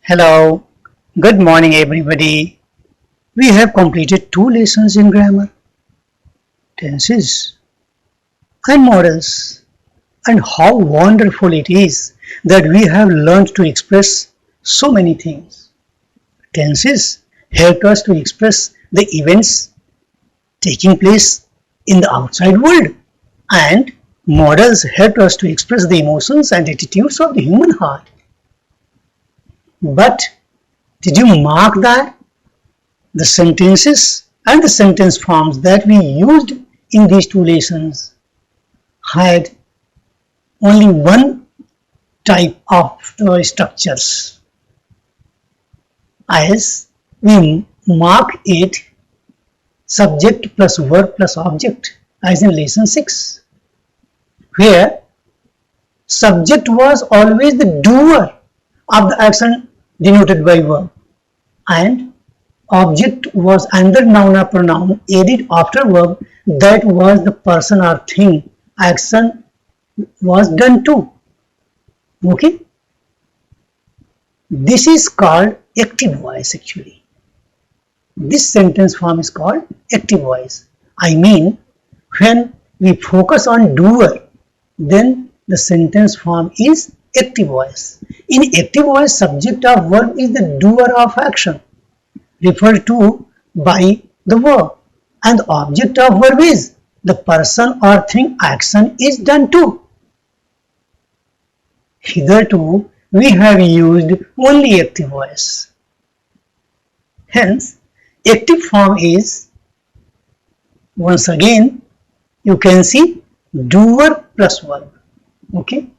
Hello, good morning everybody. We have completed two lessons in grammar, tenses and models, and how wonderful it is that we have learned to express so many things. Tenses help us to express the events taking place in the outside world, and models help us to express the emotions and attitudes of the human heart. But did you mark that the sentences and the sentence forms that we used in these two lessons had only one type of structures, as we mark it subject plus verb plus object, as in lesson 6, where subject was always the doer of the action denoted by verb, and object was another noun or pronoun added after verb that was the person or thing action was done to. Okay, this is called active voice. Actually, this sentence form is called active voice. I mean, when we focus on doer, then the sentence form is active voice. In active voice, subject of verb is the doer of action referred to by the verb, and the object of verb is the person or thing action is done to. Hitherto, we have used only active voice. Hence, active form is, once again, you can see doer plus verb. Okay.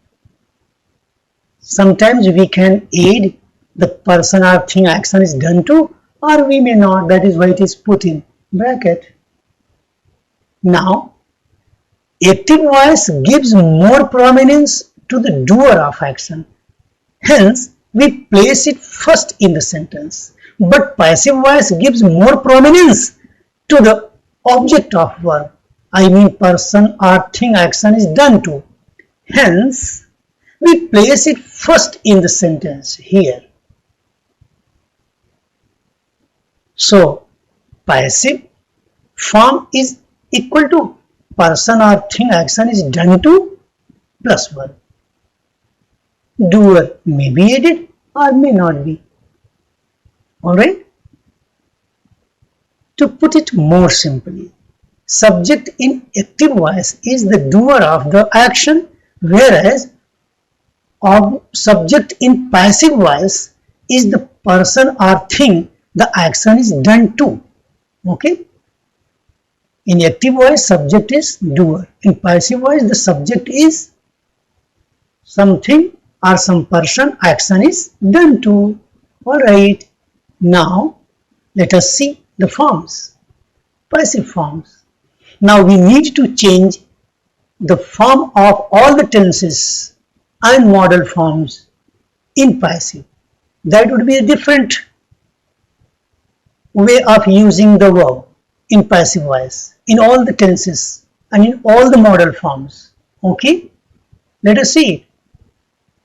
Sometimes we can add the person or thing action is done to, or we may not. That is why it is put in bracket. Now, active voice gives more prominence to the doer of action. Hence, we place it first in the sentence. But passive voice gives more prominence to the object of verb. I mean, person or thing action is done to. Hence, we place it first in the sentence here. So, passive form is equal to person or thing action is done to plus verb. Doer may be added or may not be. Alright? To put it more simply, subject in active voice is the doer of the action, whereas subject in passive voice is the person or thing the action is done to. Okay? In active voice, subject is doer. In passive voice, the subject is something or some person action is done to. Alright. Now, let us see the forms. Passive forms. Now, we need to change the form of all the tenses and modal forms in passive. That would be a different way of using the verb in passive voice, in all the tenses and in all the modal forms. Okay, let us see it.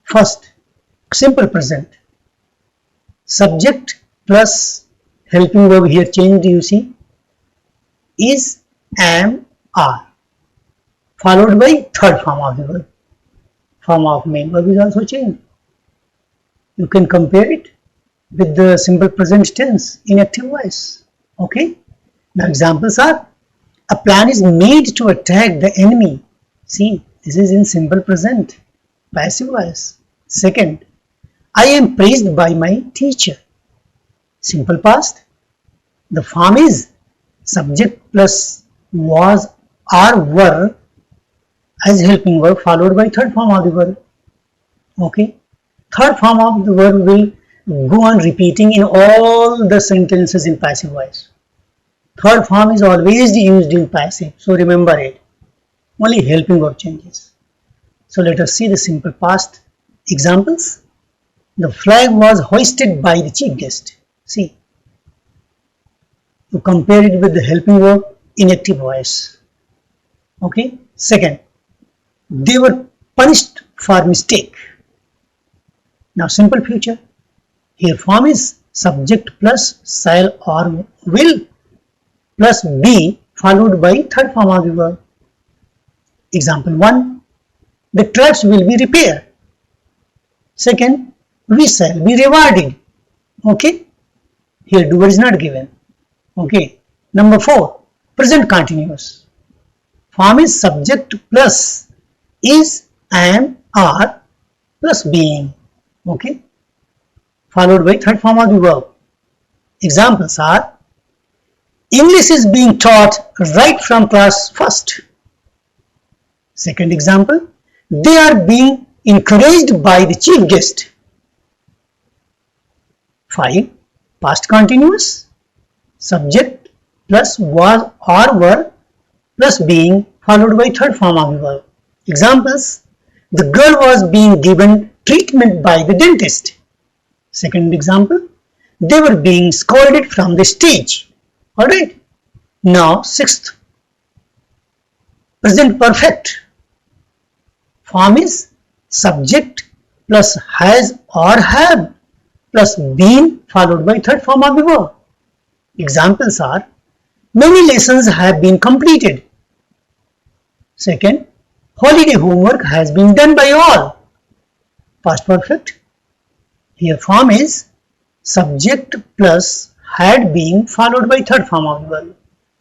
First, simple present. Subject plus helping verb here changed, you see, is, am, are, followed by third form of the verb. Form of main verb is also changed. You can compare it with the simple present tense in active voice. Okay. Now examples are, a plan is made to attack the enemy. See, this is in simple present, passive voice. Second, I am praised by my teacher. Simple past. The form is subject plus was or were as helping verb followed by third form of the verb. Okay. Third form of the verb will go on repeating in all the sentences in passive voice. Third form is always used in passive, so remember it. Only helping verb changes. So let us see the simple past examples. The flag was hoisted by the chief guest. See, you compare it with the helping verb in active voice. Okay. Second, they were punished for mistake. Now simple future. Here form is subject plus shall or will plus be followed by third form of the verb. Example 1. The traps will be repaired. Second, we shall be rewarded. Okay. Here doer is not given. Okay. Number 4. Present continuous. Form is subject plus is, am, are plus being. Okay. Followed by third form of the verb. Examples are English is being taught right from class first. Second example, they are being encouraged by the chief guest. 5. Past continuous. Subject plus was or were plus being followed by third form of the verb. Examples, the girl was being given treatment by the dentist. Second example, they were being scolded from the stage. Alright. Now, 6th, present perfect. Form is subject plus has or have plus been followed by third form of the verb. Examples are many lessons have been completed. Second, holiday homework has been done by all. Past perfect. Here form is subject plus had been followed by third form of the verb.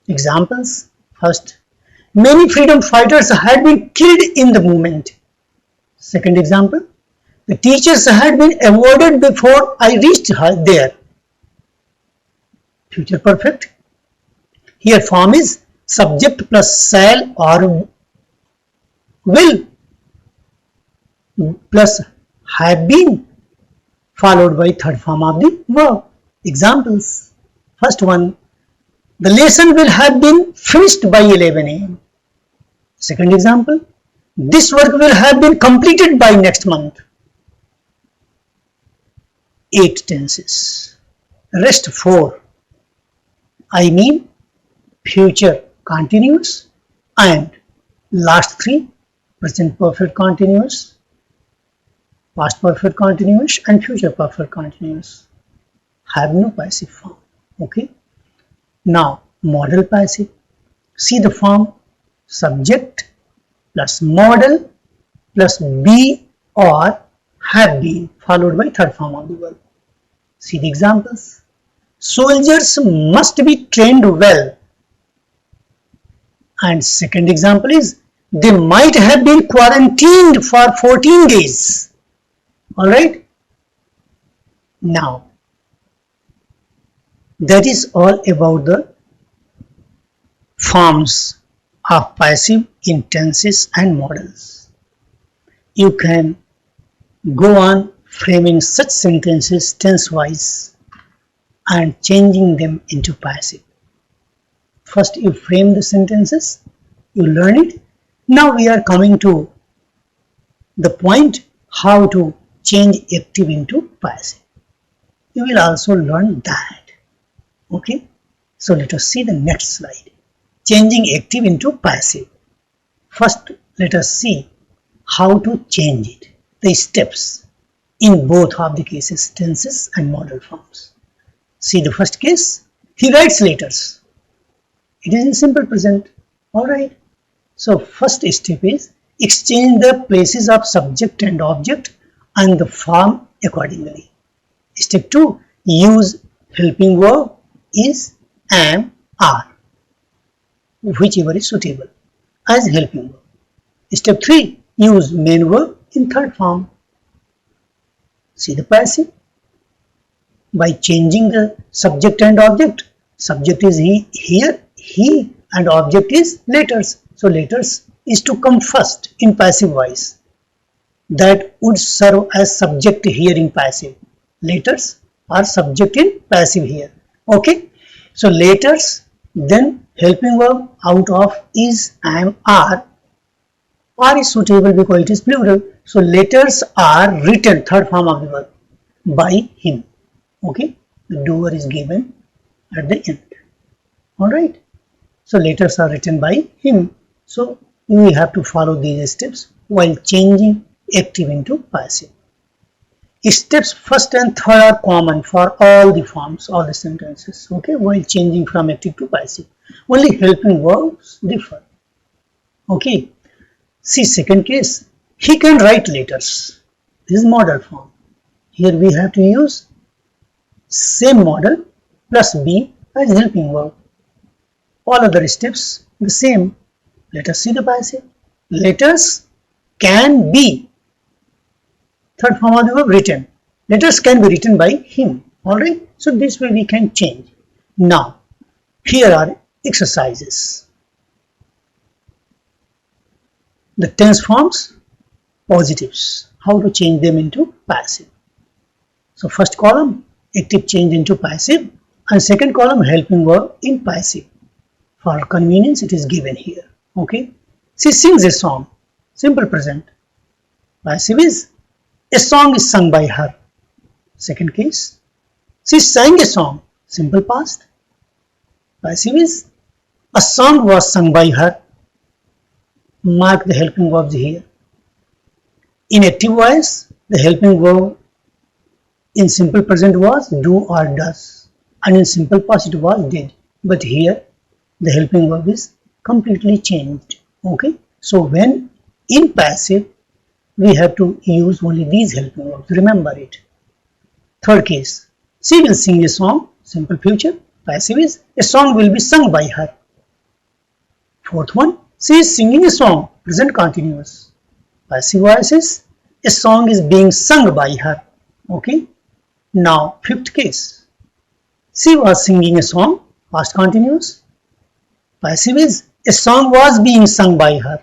Examples, first, many freedom fighters had been killed in the movement. Second example, the teachers had been awarded before I reached there. Future perfect. Here form is subject plus shall or will plus have been followed by third form of the verb. Examples, first one, the lesson will have been finished by 11 am. Second example, this work will have been completed by next month. 8 tenses. Rest 4. I mean future continuous and last 3 present perfect continuous, past perfect continuous and future perfect continuous have no passive form. Okay. Now model passive. See the form subject plus model plus be or have been followed by third form of the verb. See the examples. Soldiers must be trained well. And second example is they might have been quarantined for 14 days. Alright. Now that is all about the forms of passive in tenses and models. You can go on framing such sentences tense-wise and changing them into passive. First you frame the sentences, you learn it. Now we are coming to the point how to change active into passive. You will also learn that. Okay, so let us see the next slide. Changing active into passive. First, let us see how to change it, the steps in both of the cases, tenses and modal forms. See the first case, he writes letters. It is in simple present. Alright. So first step is exchange the places of subject and object and the form accordingly. Step 2, use helping verb is, am, are, whichever is suitable as helping verb. Step 3, use main verb in third form. See the passive. By changing the subject and object, subject is he, here, he, and object is letters. So letters is to come first in passive voice. That would serve as subject here in passive. Letters are subject in passive here. Okay. So letters, then helping verb out of is, am, are. Are is suitable because it is plural. So letters are written, third form of the verb, by him. Okay. The doer is given at the end. Alright. So letters are written by him. So you have to follow these steps while changing active into passive. Steps first and third are common for all the forms, all the sentences, okay, while changing from active to passive. Only helping verbs differ. Okay. See second case. He can write letters. This is modal form. Here we have to use same modal plus be as helping verb. All other steps the same. Let us see the passive. Letters can be. Third form of the verb written. Letters can be written by him. Alright. So this way we can change. Now here are exercises. The tense forms, positives. How to change them into passive. So first column active change into passive and second column helping verb in passive. For convenience it is given here. Okay. She sings a song. Simple present. Passive is a song is sung by her. Second case. She sang a song. Simple past. Passive is a song was sung by her. Mark the helping verbs here. In active voice, the helping verb in simple present was do or does, and in simple past it was did. But here the helping verb is completely changed. Okay, so when in passive we have to use only these helping verbs. Remember it. Third case, she will sing a song. Simple future. Passive is a song will be sung by her. Fourth one, she is singing a song. Present continuous. Passive voice is a song is being sung by her. Okay. Now fifth case, she was singing a song. Past continuous. Passive is a song was being sung by her.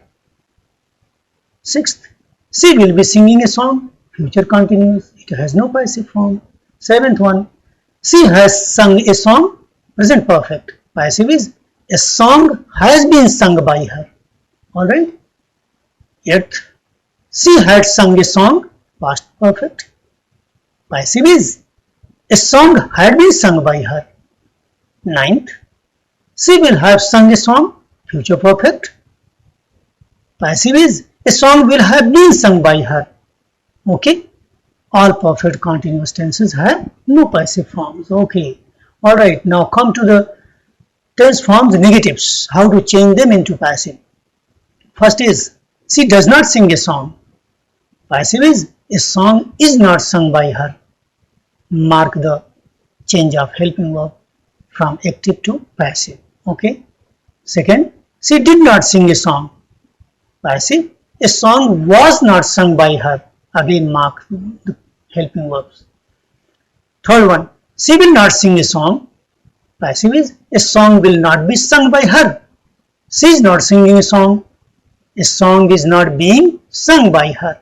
Sixth, she will be singing a song. Future continuous. It has no passive form. Seventh one, she has sung a song. Present perfect. Passive is a song has been sung by her. Alright. Eighth, she had sung a song. Past perfect. Passive is a song had been sung by her. Ninth, she will have sung a song. Future perfect. Passive is a song will have been sung by her. Okay. All perfect continuous tenses have no passive forms. Okay. Alright. Now come to the tense forms negatives. How to change them into passive. First is she does not sing a song. Passive is a song is not sung by her. Mark the change of helping verb from active to passive. Okay. Second, she did not sing a song. Passive, a song was not sung by her. Again mark the helping verbs. Third one, she will not sing a song. Passive is a song will not be sung by her. She is not singing a song. A song is not being sung by her.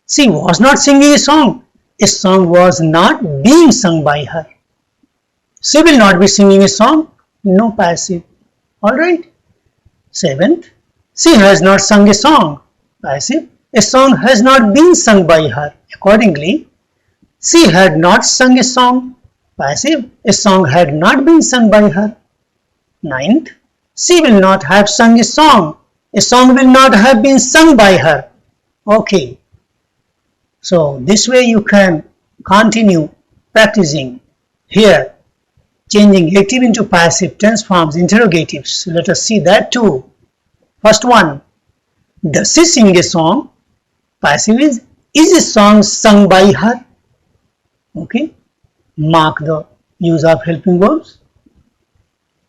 She was not singing a song. A song was not being sung by her. She will not be singing a song. No passive. Alright. Seventh, she has not sung a song. Passive, a song has not been sung by her. Accordingly, she had not sung a song. Passive, a song had not been sung by her. Ninth, she will not have sung a song. A song will not have been sung by her. Okay. So this way you can continue practicing here, changing active into passive tense forms, interrogatives. Let us see that too. First one, does she sing a song? Passive is a song sung by her? Okay. Mark the use of helping verbs.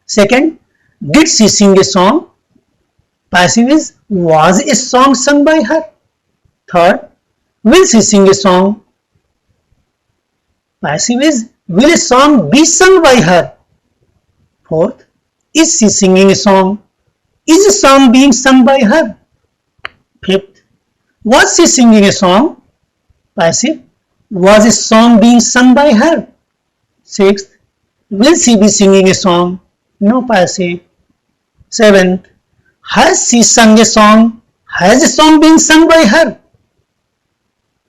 Second, did she sing a song? Passive is was a song sung by her? Third, will she sing a song? Passive is will a song be sung by her? Fourth, is she singing a song? Is a song being sung by her? Fifth, was she singing a song? Passive, was a song being sung by her? Sixth, will she be singing a song? No passive. Seventh, has she sung a song? Has a song been sung by her?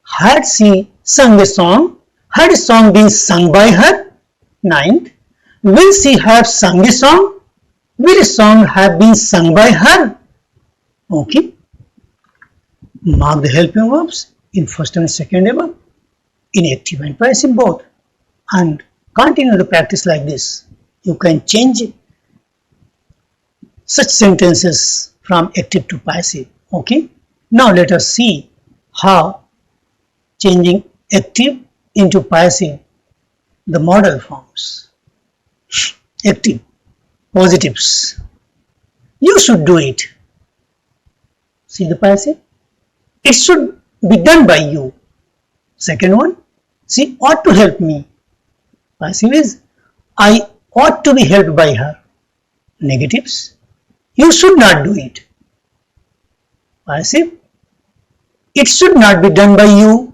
Had she sung a song? Had a song been sung by her? Ninth, will she have sung a song? Will a song have been sung by her? Okay. Mark the helping verbs in first and second above. in active and passive both, and continue the practice like this. You can change such sentences from active to passive. Okay. Now let us see how changing active into passive the modal forms. Active, positives. You should do it. See the passive? It should be done by you. Second one, she ought to help me. Passive is I ought to be helped by her. Negatives, you should not do it. Passive, it should not be done by you.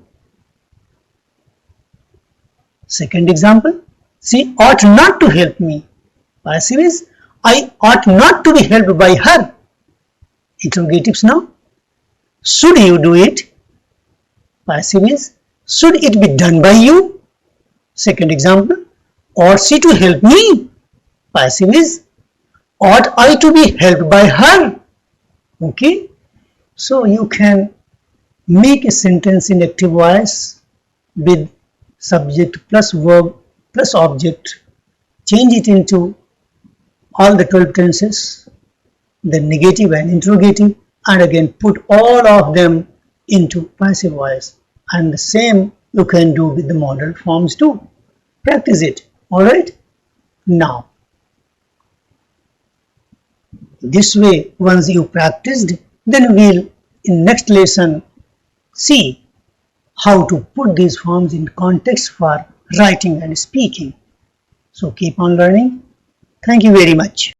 Second example, she ought not to help me. Passive is I ought not to be helped by her. Interrogatives now. Should you do it? Passive is should it be done by you? Second example, ought she to help me? Passive is ought I to be helped by her? Okay, so you can make a sentence in active voice with subject plus verb plus object, change it into all the 12 tenses, then negative and interrogative, and again put all of them into passive voice. And the same you can do with the modal forms too. Practice it. Alright? Now, this way once you practiced, then we'll in next lesson see how to put these forms in context for writing and speaking. So keep on learning. Thank you very much.